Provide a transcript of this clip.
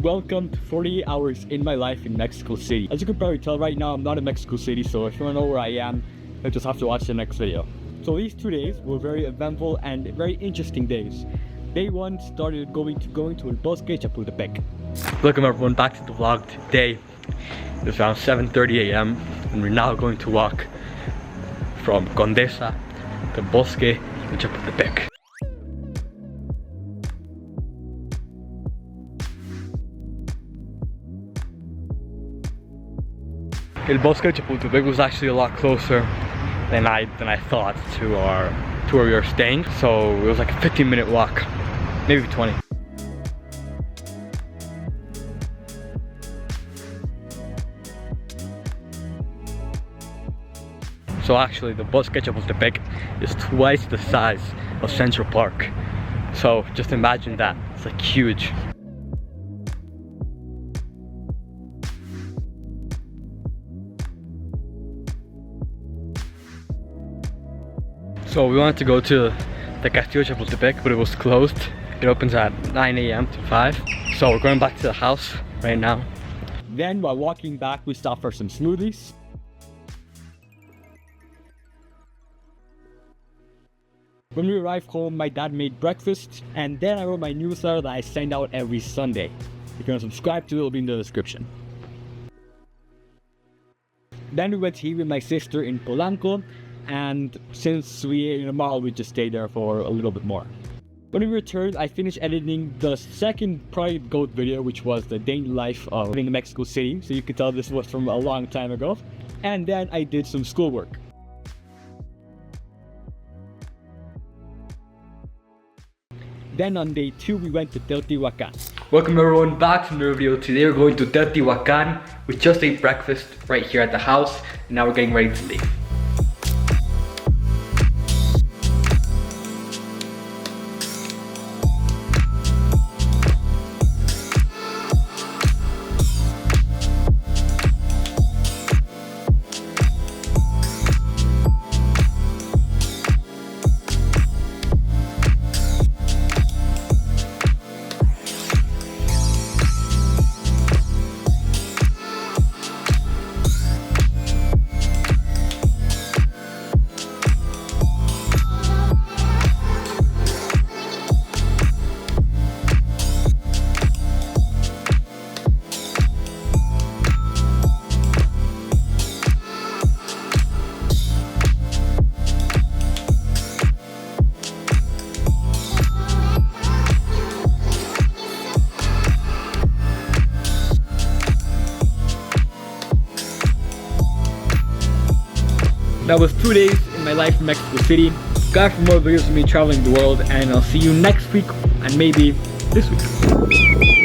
welcome to 48 hours in my life in Mexico City. As you can probably tell right now, I'm not in Mexico City, so if you want to know where I am, you'll just have to watch the next video. So these 2 days were very eventful and very interesting days. Day 1 started going to El Bosque, Chapultepec. Welcome everyone back to the vlog today. It's around 7:30 a.m. and we're now going to walk from Condesa to Bosque in Chapultepec. El Bosque de Chapultepec was actually a lot closer than I thought to where we were staying. So it was like a 15-minute walk, maybe 20. So actually the Bosque de Chapultepec is twice the size of Central Park. So just imagine that, it's like huge. So we wanted to go to the Castillo de Chapultepec, but it was closed. It opens at 9 a.m. to 5. So we're going back to the house right now. Then while walking back, we stopped for some smoothies. When we arrived home, my dad made breakfast, and then I wrote my newsletter that I send out every Sunday. If you want to subscribe to it, it'll be in the description. Then we went to eat with my sister in Polanco, and since we ate in the mall, we just stayed there for a little bit more. When we returned, I finished editing the second Pride Goat video, which was the day in the life of living in Mexico City, so you can tell this was from a long time ago. And then I did some schoolwork. Then on day 2, we went to Teotihuacan. Welcome everyone back to another video. Today we're going to Teotihuacan. We just ate breakfast right here at the house, and now we're getting ready to leave. That was 2 days in my life in Mexico City. Subscribe for more videos of me traveling the world, and I'll see you next week and maybe this week.